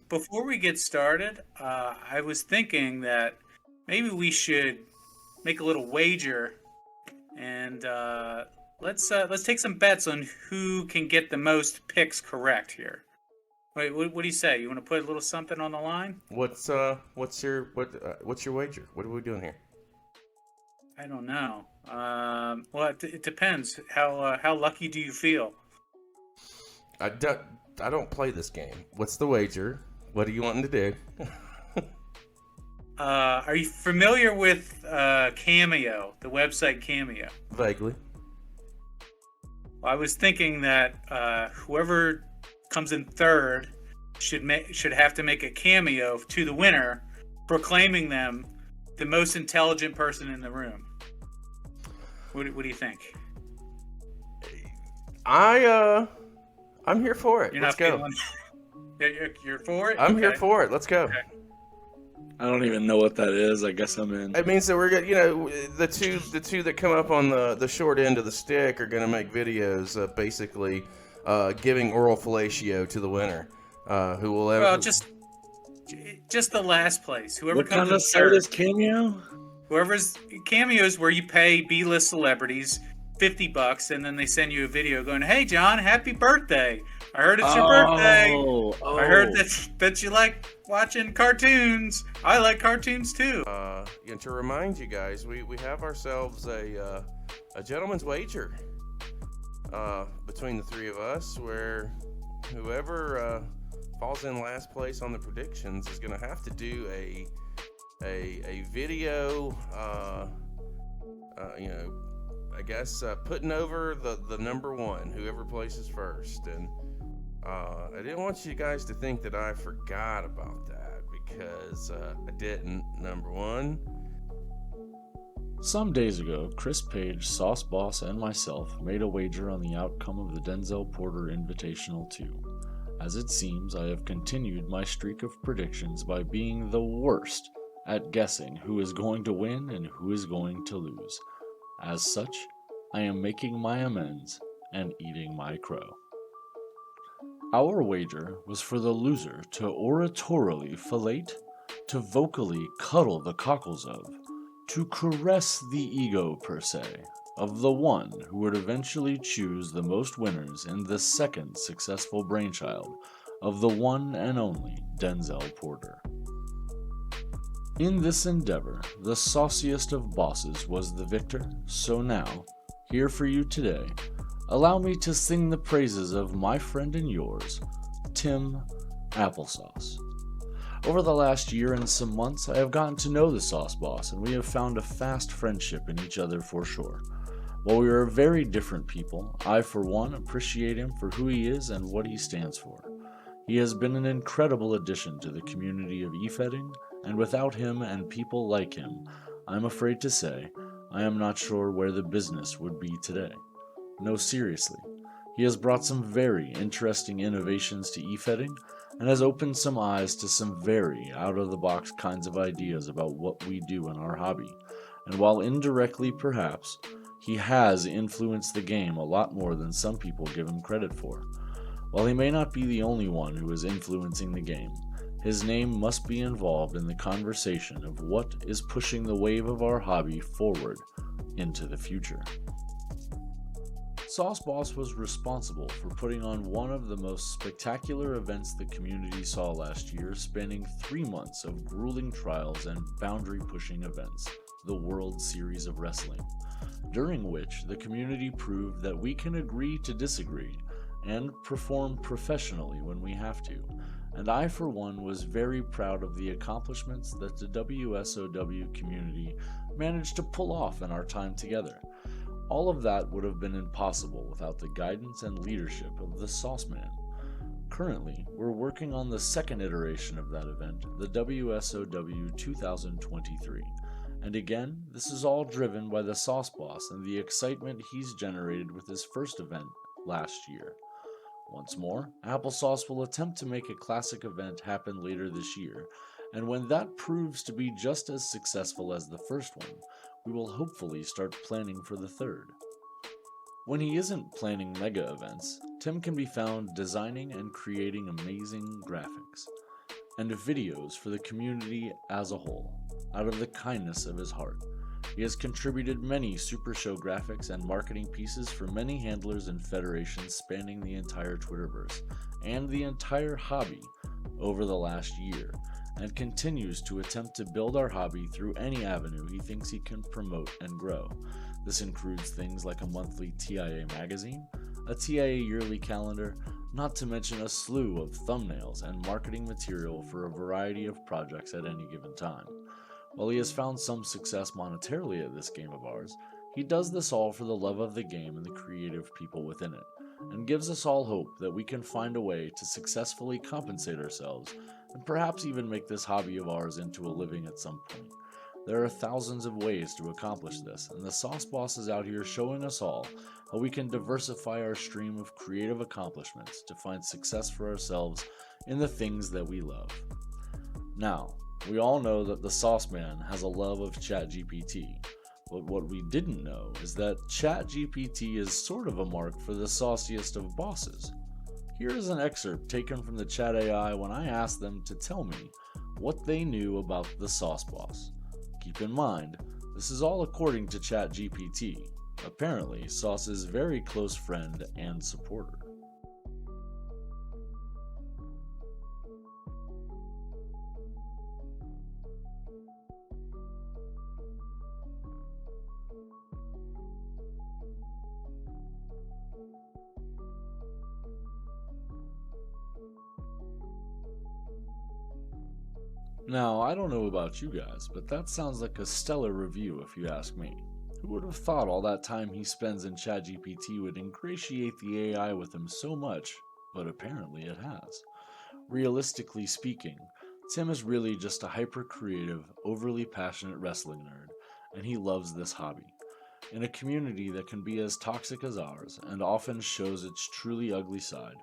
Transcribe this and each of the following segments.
before we get started, I was thinking that maybe we should make a little wager, and let's take some bets on who can get the most picks correct here. Wait, what do you say? You want to put a little something on the line? What's your wager? What are we doing here? I don't know. Well, it depends. How lucky do you feel? I don't I don't play this game. What's the wager? What are you wanting to do? Are you familiar with Cameo, the website Cameo? Vaguely. Well, I was thinking that whoever comes in third should have to make a cameo to the winner, proclaiming them the most intelligent person in the room. What do you think? I'm here for it. You're Let's not go. feeling. You're for it. I'm here Okay. for it. Let's go. Okay. I don't even know what that is. I guess I'm in. It means that we're gonna, the two that come up on the short end of the stick are gonna make videos, basically, giving oral fellatio to the winner, who will ever. Well, just the last place. Whoever What comes kind in of site third. is Cameo? Whoever's cameos where you pay B-list celebrities $50, and then they send you a video going, "Hey, John, happy birthday! I heard it's your birthday. I heard that you like watching cartoons. I like cartoons too." And to remind you guys, we have ourselves a gentleman's wager between the three of us, where whoever falls in last place on the predictions is going to have to do a video, I guess, putting over the number one, whoever places first. And I didn't want you guys to think that I forgot about that, because I didn't. Number one. Some days ago, Chris Page, Sauce Boss, and myself made a wager on the outcome of the Denzel Porter Invitational 2. As it seems, I have continued my streak of predictions by being the worst at guessing who is going to win and who is going to lose. As such, I am making my amends and eating my crow. Our wager was for the loser to oratorially fellate, to vocally cuddle the cockles of, to caress the ego per se, of the one who would eventually choose the most winners in the second successful brainchild of the one and only Denzel Porter. In this endeavor, the sauciest of bosses was the victor, so now, here for you today, allow me to sing the praises of my friend and yours, Tim Applesauce. Over the last year and some months, I have gotten to know the Sauce Boss, and we have found a fast friendship in each other for sure. While we are very different people, I for one appreciate him for who he is and what he stands for. He has been an incredible addition to the community of e-fedding, and without him and people like him, I'm afraid to say, I am not sure where the business would be today. No, seriously. He has brought some very interesting innovations to e-fedding, and has opened some eyes to some very out-of-the-box kinds of ideas about what we do in our hobby. And while indirectly perhaps, he has influenced the game a lot more than some people give him credit for. While he may not be the only one who is influencing the game, his name must be involved in the conversation of what is pushing the wave of our hobby forward into the future. Sauce Boss was responsible for putting on one of the most spectacular events the community saw last year, spanning 3 months of grueling trials and boundary-pushing events, the World Series of Wrestling, during which the community proved that we can agree to disagree and perform professionally when we have to, and I for one was very proud of the accomplishments that the WSOW community managed to pull off in our time together. All of that would have been impossible without the guidance and leadership of the Sauce Man. Currently, we're working on the second iteration of that event, the WSOW 2023. And again, this is all driven by the Sauce Boss and the excitement he's generated with his first event last year. Once more, Applesauce will attempt to make a classic event happen later this year, and when that proves to be just as successful as the first one, we will hopefully start planning for the third. When he isn't planning mega events, Tim can be found designing and creating amazing graphics. and videos for the community as a whole, out of the kindness of his heart. He has contributed many Super Show graphics and marketing pieces for many handlers and federations spanning the entire Twitterverse and the entire hobby over the last year, and continues to attempt to build our hobby through any avenue he thinks he can promote and grow. This includes things like a monthly TIA magazine, a TIA yearly calendar, not to mention a slew of thumbnails and marketing material for a variety of projects at any given time. While he has found some success monetarily at this game of ours, he does this all for the love of the game and the creative people within it, and gives us all hope that we can find a way to successfully compensate ourselves and perhaps even make this hobby of ours into a living at some point. There are thousands of ways to accomplish this, and the Sauce Boss is out here showing us all how we can diversify our stream of creative accomplishments to find success for ourselves in the things that we love. Now, we all know that the Sauce Man has a love of ChatGPT, but what we didn't know is that ChatGPT is sort of a mark for the sauciest of bosses. Here is an excerpt taken from the Chat AI when I asked them to tell me what they knew about the Sauce Boss. Keep in mind, this is all according to ChatGPT, apparently Sauce's very close friend and supporter. Now, I don't know about you guys, but that sounds like a stellar review if you ask me. Who would have thought all that time he spends in ChatGPT would ingratiate the AI with him so much, but apparently it has. Realistically speaking, Tim is really just a hyper-creative, overly passionate wrestling nerd, and he loves this hobby. In a community that can be as toxic as ours, and often shows its truly ugly side,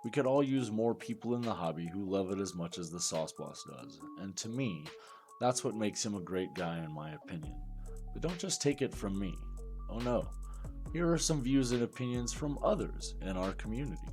we could all use more people in the hobby who love it as much as the Sauce Boss does, and to me, that's what makes him a great guy in my opinion. But don't just take it from me. Oh no, here are some views and opinions from others in our community.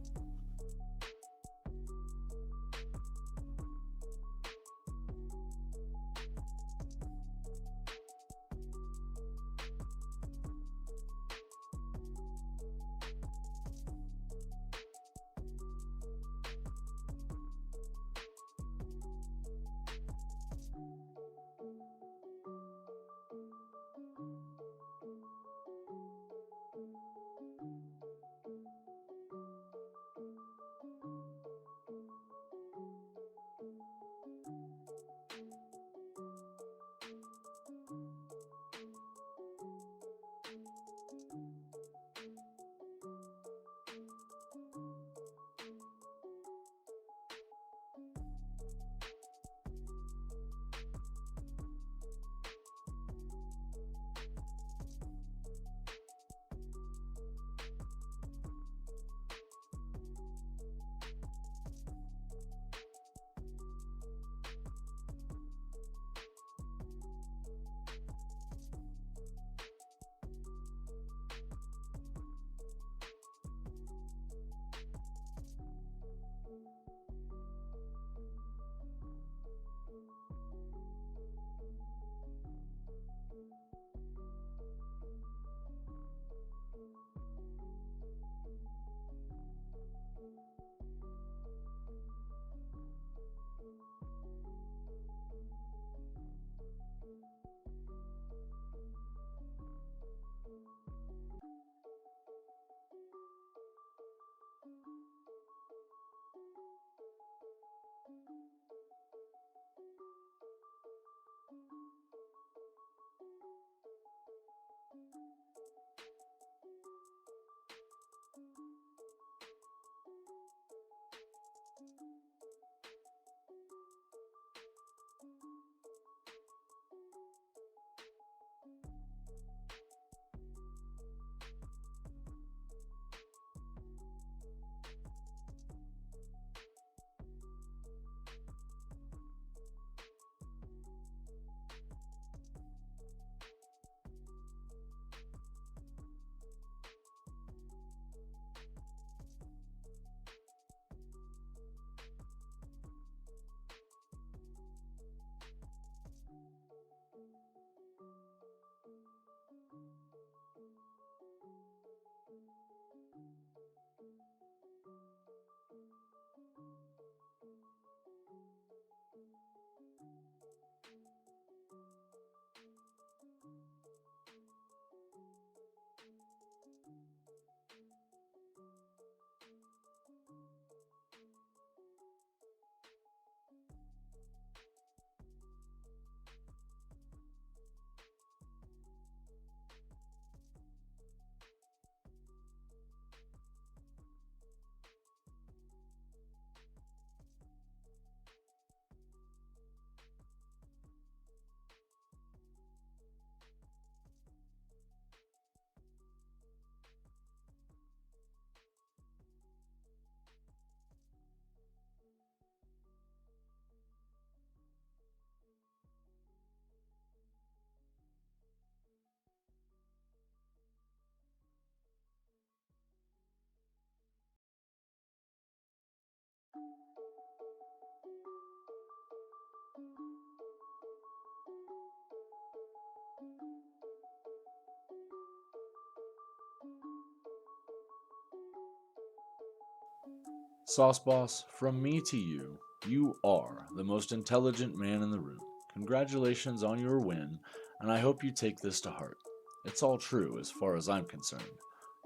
Sauce Boss, from me to you, you are the most intelligent man in the room. Congratulations on your win, and I hope you take this to heart. It's all true as far as I'm concerned.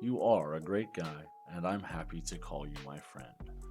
You are a great guy, and I'm happy to call you my friend.